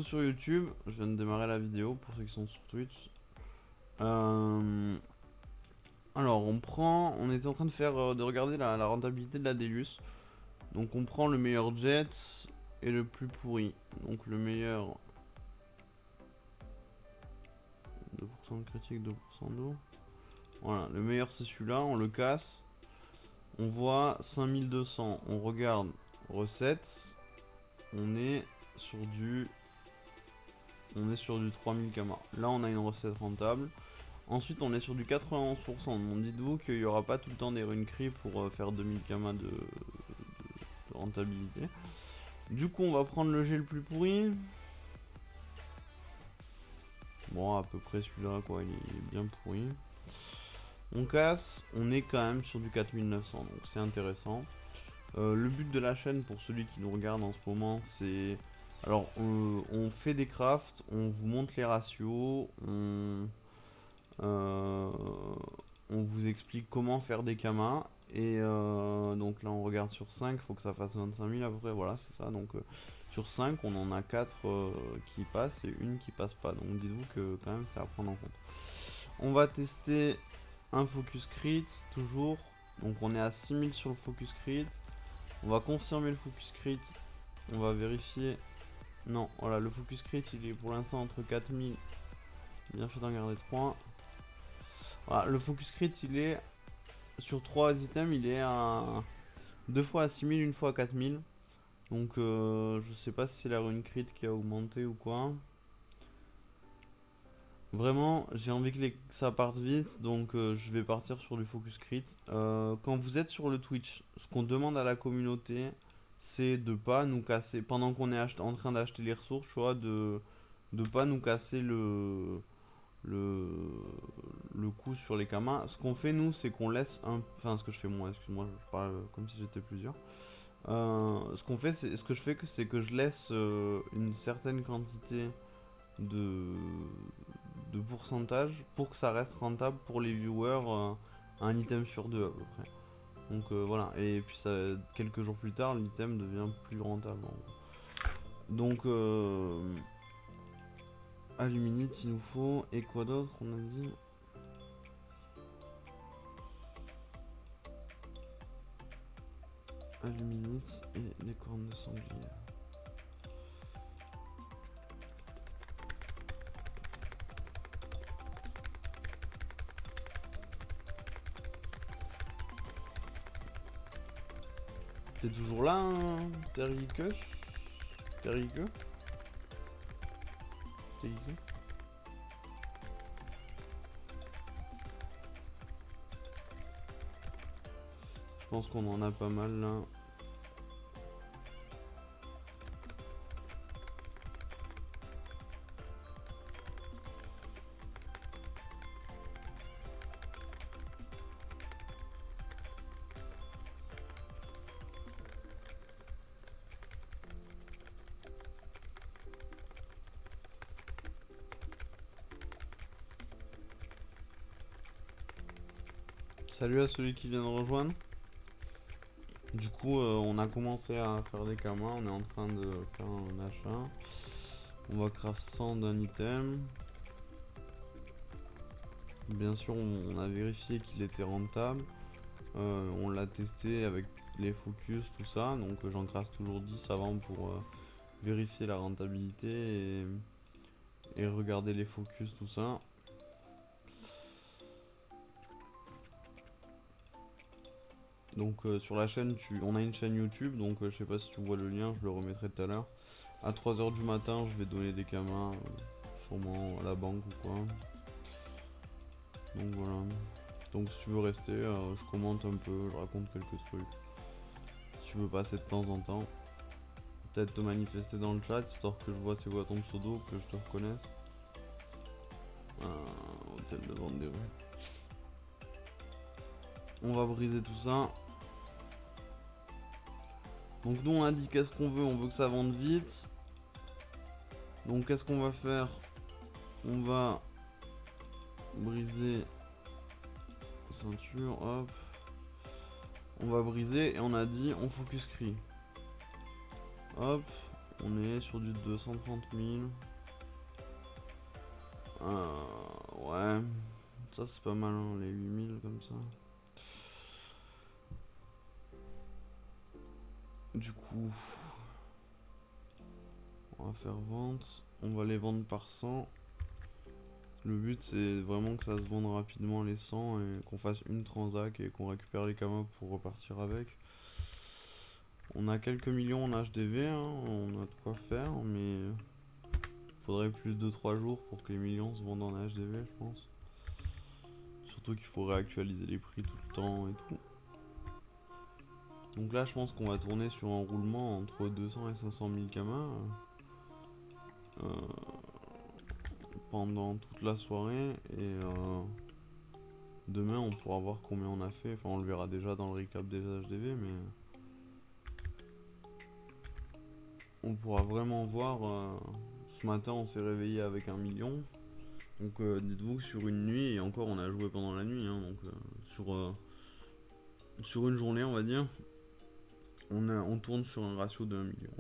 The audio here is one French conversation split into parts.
Sur YouTube, je viens de démarrer la vidéo pour ceux qui sont sur Twitch. Alors on était en train de de regarder la rentabilité de la Delus. Donc on prend le meilleur jet et le plus pourri. Donc le meilleur 2% de critique, 2% d'eau. Voilà, le meilleur c'est celui-là, on le casse. On voit 5200, on regarde recettes. On est sur du 3000 kama. Là on a une recette rentable. Ensuite, on est sur du 91%. Donc, dites-vous qu'il n'y aura pas tout le temps des runes cri pour faire 2000 kama de rentabilité. Du coup, on va prendre le jet le plus pourri. Bon, à peu près celui-là, quoi. Il est bien pourri. On casse. On est quand même sur du 4900. Donc, c'est intéressant. Le but de la chaîne, pour celui qui nous regarde en ce moment, c'est... Alors, on fait des crafts. On vous montre les ratios. Euh, on vous explique comment faire des kamas. Et donc là on regarde sur 5, il faut que ça fasse 25 000 à peu près, voilà c'est ça. Donc sur 5 on en a 4 qui passent et une qui passe pas. Donc dites-vous que quand même c'est à prendre en compte. On va tester un focus crit toujours. Donc on est à 6000 sur le focus crit. On va confirmer le focus crit. On va vérifier. Non, voilà, le focus crit il est pour l'instant entre 4000. Bien fait d'en garder 3. Voilà, le focus crit il est sur 3 items, il est à 2 fois à 6000, une fois à 4000. Donc je sais pas si c'est la rune crit qui a augmenté ou quoi. Vraiment, j'ai envie que ça parte vite, donc je vais partir sur du focus crit. Quand vous êtes sur le Twitch, ce qu'on demande à la communauté, c'est de pas nous casser, pendant qu'on est en train d'acheter les ressources, de pas nous casser le, le coup sur les kamas. Ce qu'on fait nous, c'est qu'on laisse un... Enfin, ce que je fais moi, excuse-moi, je parle comme si j'étais plusieurs. Ce qu'on fait, c'est... Ce que je fais, c'est que je laisse une certaine quantité de... de pourcentage pour que ça reste rentable pour les viewers, un item sur deux à peu près. Donc voilà, et puis ça, quelques jours plus tard, l'item devient plus rentable. Donc aluminite il nous faut, et quoi d'autre on a dit? Aluminite et les cornes de sanglier. T'es toujours là, hein, Terrique? Terrique? Terrique? Je pense qu'on en a pas mal là. Salut à celui qui vient de rejoindre. Du coup, on a commencé à faire des kamas, on est en train de faire un achat. On va craft 100 d'un item. Bien sûr, on a vérifié qu'il était rentable. On l'a testé avec les focus, tout ça. Donc j'en crasse toujours 10 avant pour vérifier la rentabilité et regarder les focus, tout ça. Donc sur la chaîne, on a une chaîne YouTube, donc je sais pas si tu vois le lien, je le remettrai tout à l'heure. À 3h du matin, je vais donner des kamas, sûrement à la banque ou quoi. Donc voilà. Donc si tu veux rester, je commente un peu, je raconte quelques trucs. Si tu veux passer de temps en temps, peut-être te manifester dans le chat, histoire que je vois c'est quoi ton pseudo, que je te reconnaisse. Hôtel de vente des rues. On va briser tout ça. Donc nous on a dit qu'est-ce qu'on veut que ça vende vite. Donc qu'est-ce qu'on va faire? On va briser ceinture, hop. On va briser et on a dit on focus cri. Hop, On est sur du 230 000. Ouais. Ça c'est pas mal, hein, les 8000 comme ça. Du coup, on va faire vente. On va les vendre par 100. Le but c'est vraiment que ça se vende rapidement les 100 et qu'on fasse une transac et qu'on récupère les camas pour repartir avec. On a quelques millions en HDV, hein, on a de quoi faire, mais faudrait plus de 3 jours pour que les millions se vendent en HDV, je pense. Surtout qu'il faut réactualiser les prix tout le temps et tout. Donc là, je pense qu'on va tourner sur un roulement entre 200 et 500 000 kamas pendant toute la soirée. Et demain, on pourra voir combien on a fait. Enfin, on le verra déjà dans le recap des HDV, mais on pourra vraiment voir. Ce matin, on s'est réveillé avec 1 million. Donc dites-vous que sur une nuit, et encore on a joué pendant la nuit, hein, donc sur une journée on va dire, on tourne sur un ratio de 1 million.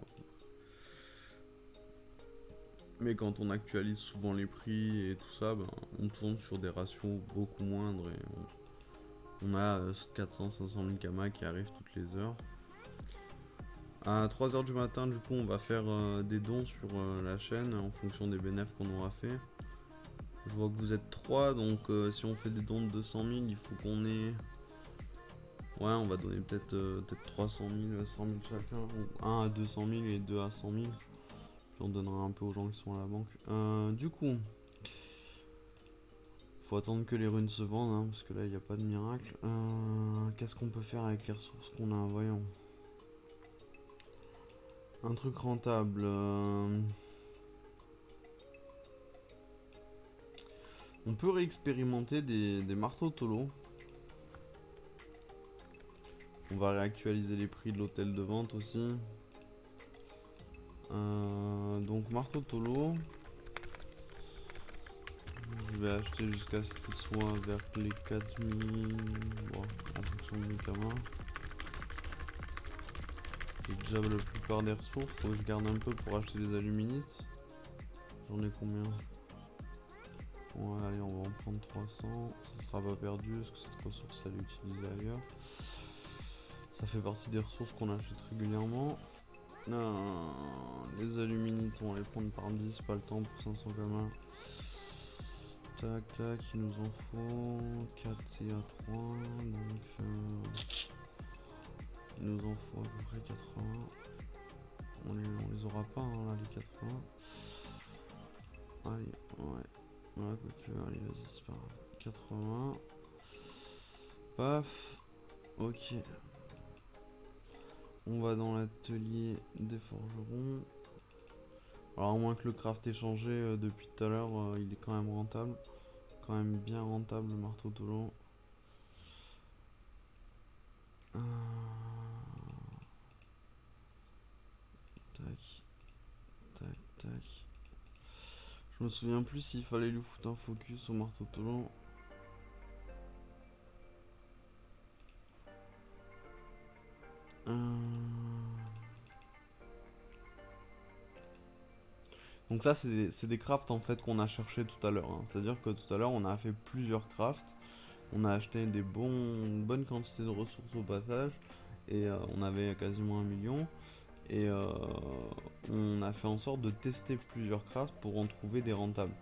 Mais quand on actualise souvent les prix et tout ça, ben, on tourne sur des ratios beaucoup moindres et on a 400-500 000 kamas qui arrivent toutes les heures. À 3h du matin, du coup, on va faire des dons sur la chaîne en fonction des bénéfices qu'on aura fait. Je vois que vous êtes 3, donc si on fait des dons de 200 000, il faut qu'on ait... Ouais, on va donner peut-être 300 000, 100 000 chacun, ou 1 à 200 000 et 2 à 100 000. Puis on donnera un peu aux gens qui sont à la banque. Du coup, faut attendre que les runes se vendent, hein, parce que là, il n'y a pas de miracle. Qu'est-ce qu'on peut faire avec les ressources qu'on a? Voyons. Un truc rentable. On peut réexpérimenter des marteaux Tolo. On va réactualiser les prix de l'hôtel de vente aussi. Donc marteau Tolo. Je vais acheter jusqu'à ce qu'il soit vers les 4000. Bon, en fonction du kamas. J'ai déjà la plupart des ressources. Faut que je garde un peu pour acheter les aluminites. J'en ai combien? Ouais, allez, on va en prendre 300. Ça sera pas perdu parce que cette ressource elle est utilisée ailleurs. Ça fait partie des ressources qu'on achète régulièrement. Les aluminites, on va les prendre par 10, pas le temps pour 500 kamas. Tac tac, il nous en faut 4 CA3, donc il nous en faut à peu près 80. On les aura pas hein, là les 80. Allez, ouais. Ouais, quoique, allez, vas-y, c'est pas grave. 80. Paf. Ok. On va dans l'atelier des forgerons. Alors, à moins que le craft ait changé depuis tout à l'heure, il est quand même rentable. Quand même bien rentable le marteau Tolo. Tac. Tac, tac. Je me souviens plus s'il fallait lui foutre un focus au marteau Tolo. Donc ça c'est des crafts en fait qu'on a cherché tout à l'heure, hein. C'est à dire que tout à l'heure on a fait plusieurs crafts. On a acheté une bonne quantité de ressources au passage. Et on avait quasiment 1 million. Et on a fait en sorte de tester plusieurs crafts pour en trouver des rentables.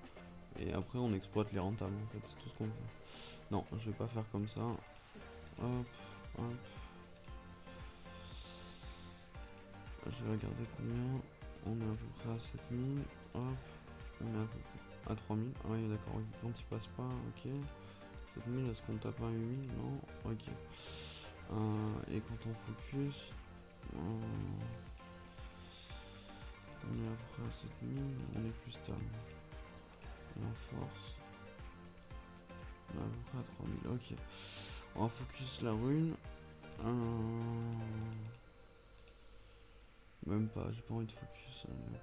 Et après on exploite les rentables en fait, c'est tout ce qu'on fait. Non, je vais pas faire comme ça. Hop, hop. Je vais regarder combien. On est à peu près à 7000. Hop, on est à peu près à 3000. Ah oui d'accord, oui. Quand il passe pas, ok. 7000, est-ce qu'on tape un 8000? Non, ok. Et quand on focus, on est à peu près à 7000, on est plus stable. Et en force, on est à peu près à 3000, ok. On va focus la rune. Même pas, j'ai pas envie de focus. Allez,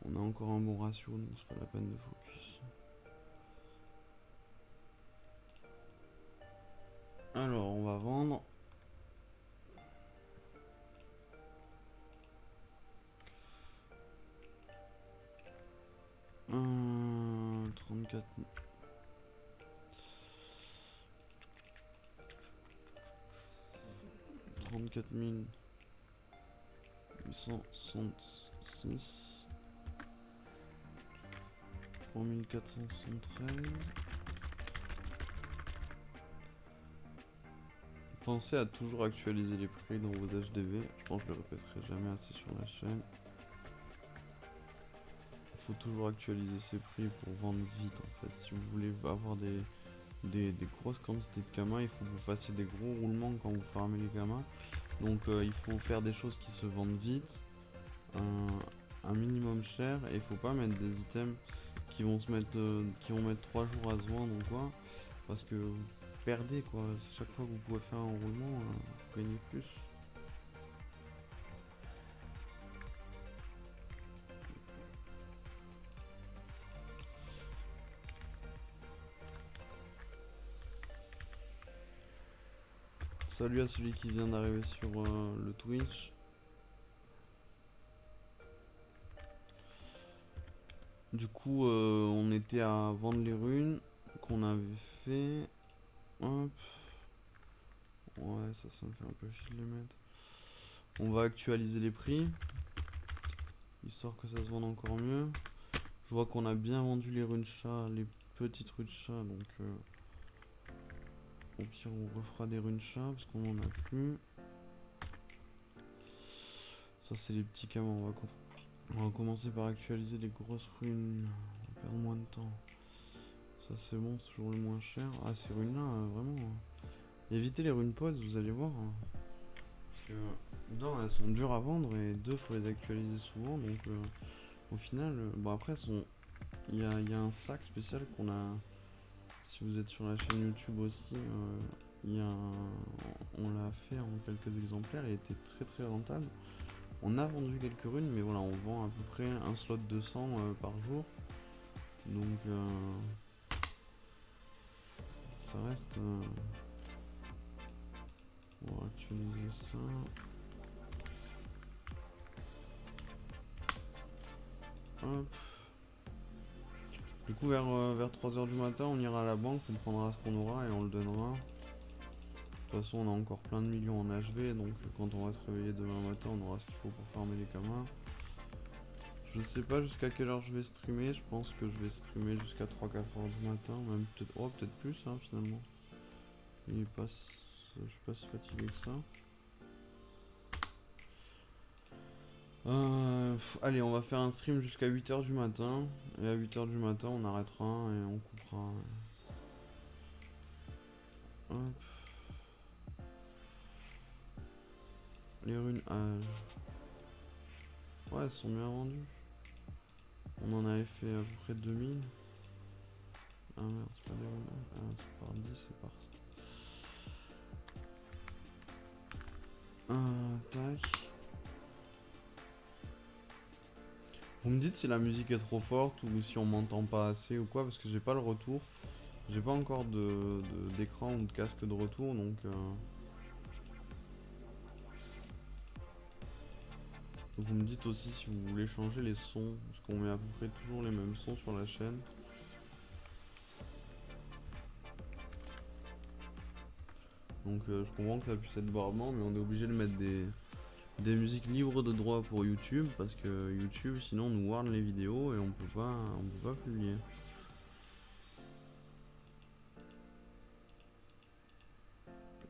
on a encore un bon ratio, donc c'est pas la peine de focus. Alors, on va vendre. 34 866 3473. Pensez à toujours actualiser les prix dans vos HDV. Je pense que je le répéterai jamais assez sur la chaîne. Il faut toujours actualiser ses prix pour vendre vite en fait. Si vous voulez avoir des grosses quantités de kamas, il faut que vous fassiez des gros roulements quand vous farmez les kamas. Donc il faut faire des choses qui se vendent vite, un minimum cher, et il faut pas mettre des items qui vont mettre 3 jours à se vendre ou quoi, parce que vous perdez quoi. Chaque fois que vous pouvez faire un roulement, vous gagnez plus. Salut à celui qui vient d'arriver sur le Twitch. Du coup, on était à vendre les runes qu'on avait fait. Hop. Ouais, ça me fait un peu chier de les mettre. On va actualiser les prix, histoire que ça se vende encore mieux. Je vois qu'on a bien vendu les runes chat, les petites runes chat, donc au pire on refera des runes chat parce qu'on en a plus. Ça c'est les petits camins, on va commencer par actualiser les grosses runes, on va perdre moins de temps. Ça c'est bon, c'est toujours le moins cher. Ah ces runes là, vraiment, évitez les runes pods, vous allez voir. Parce que d'un, elles sont dures à vendre, et deux, faut les actualiser souvent, donc au final, bon après il y a un sac spécial qu'on a. Si vous êtes sur la chaîne YouTube aussi, on l'a fait en quelques exemplaires, il était très très rentable. On a vendu quelques runes, mais voilà, on vend à peu près un slot de 100 par jour. Donc ça reste... on va actualiser ça. Hop. Du coup vers 3h du matin on ira à la banque, on prendra ce qu'on aura et on le donnera. De toute façon on a encore plein de millions en HV, donc quand on va se réveiller demain matin on aura ce qu'il faut pour farmer les kamas. Je sais pas jusqu'à quelle heure je vais streamer, je pense que je vais streamer jusqu'à 3-4 heures du matin, même peut-être peut-être plus hein, finalement. Je suis pas si fatigué que ça. Allez, on va faire un stream jusqu'à 8h du matin. Et à 8h du matin, on arrêtera et on coupera. Hop. Les runes âge. Ouais, elles sont bien vendues. On en avait fait à peu près 2000. Ah merde, c'est pas des runes âge. Ah, c'est par 10, c'est par ça. Tac. Vous me dites si la musique est trop forte ou si on m'entend pas assez ou quoi, parce que j'ai pas le retour. J'ai pas encore d'écran ou de casque de retour, donc vous me dites aussi si vous voulez changer les sons, parce qu'on met à peu près toujours les mêmes sons sur la chaîne. Donc je comprends que ça puisse être barbant, mais on est obligé de mettre des musiques libres de droit pour YouTube, parce que YouTube sinon nous warn les vidéos et on peut pas publier.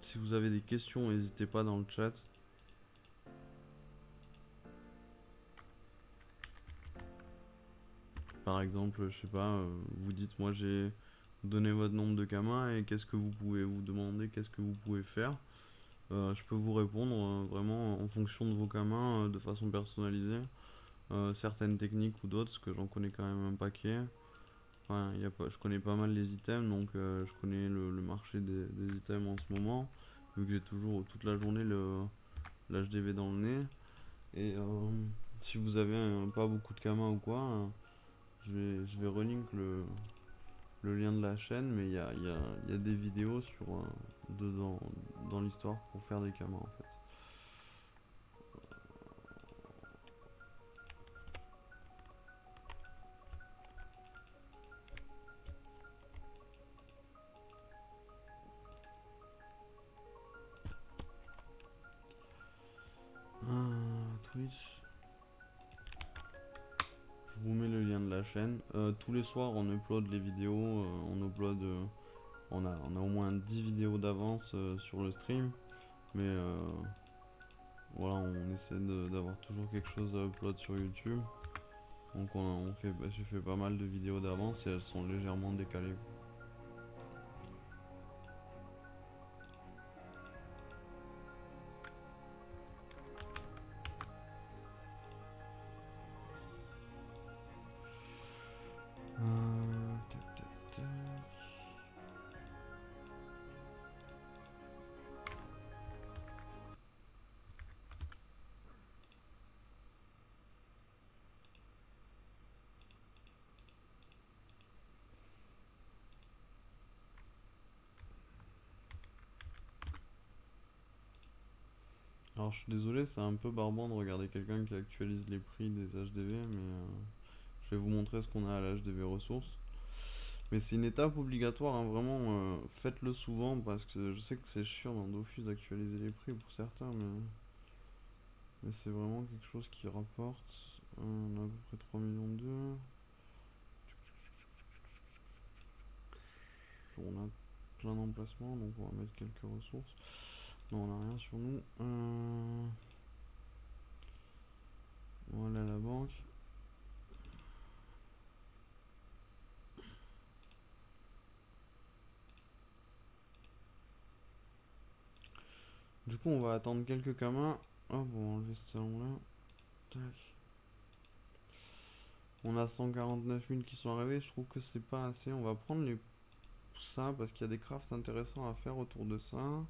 Si vous avez des questions, n'hésitez pas dans le chat. Par exemple, je sais pas, vous dites moi j'ai donné votre nombre de kamas et qu'est-ce que vous pouvez vous demander, qu'est-ce que vous pouvez faire. Je peux vous répondre vraiment en fonction de vos kamas de façon personnalisée. Certaines techniques ou d'autres, parce que j'en connais quand même un paquet. Enfin, je connais pas mal les items, donc je connais le marché des items en ce moment, vu que j'ai toujours toute la journée l'HDV dans le nez. Et si vous avez pas beaucoup de kamas ou quoi, je vais relink le lien de la chaîne, mais il y a des vidéos dans l'histoire pour faire des kamas en fait. Twitch. Je vous mets le lien de la chaîne. Tous les soirs, on upload les vidéos. On a au moins 10 vidéos d'avance sur le stream. Mais voilà, on essaie d'avoir toujours quelque chose à upload sur YouTube. Donc j'ai fait pas mal de vidéos d'avance et elles sont légèrement décalées. Tac, tac, tac. Alors je suis désolé, c'est un peu barbant de regarder quelqu'un qui actualise les prix des HDV, mais je vais vous montrer ce qu'on a à la HDV ressources. Mais c'est une étape obligatoire, hein, vraiment, faites-le souvent parce que je sais que c'est chiant dans Dofus d'actualiser les prix pour certains, mais c'est vraiment quelque chose qui rapporte. On a à peu près 3 millions d'eux. On a plein d'emplacements, donc on va mettre quelques ressources. Non, on n'a rien sur nous. Voilà la banque. Du coup, on va attendre quelques camas. Hop, on va enlever ce salon-là. Tac. On a 149 000 qui sont arrivés. Je trouve que c'est pas assez. On va prendre ça parce qu'il y a des crafts intéressants à faire autour de ça.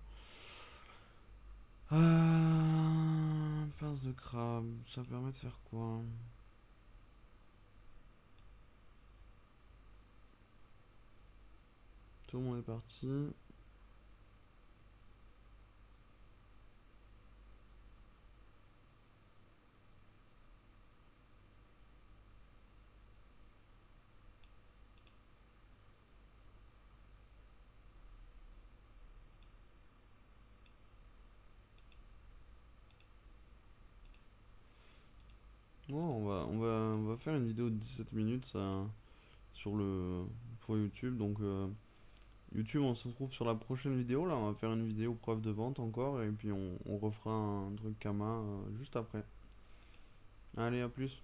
Pince de crabe. Ça permet de faire quoi? Tout le monde est parti. Bon, on va faire une vidéo de 17 minutes ça, pour YouTube. Donc, YouTube, on se retrouve sur la prochaine vidéo. Là, on va faire une vidéo preuve de vente encore. Et puis, on refera un truc Kama juste après. Allez, à plus.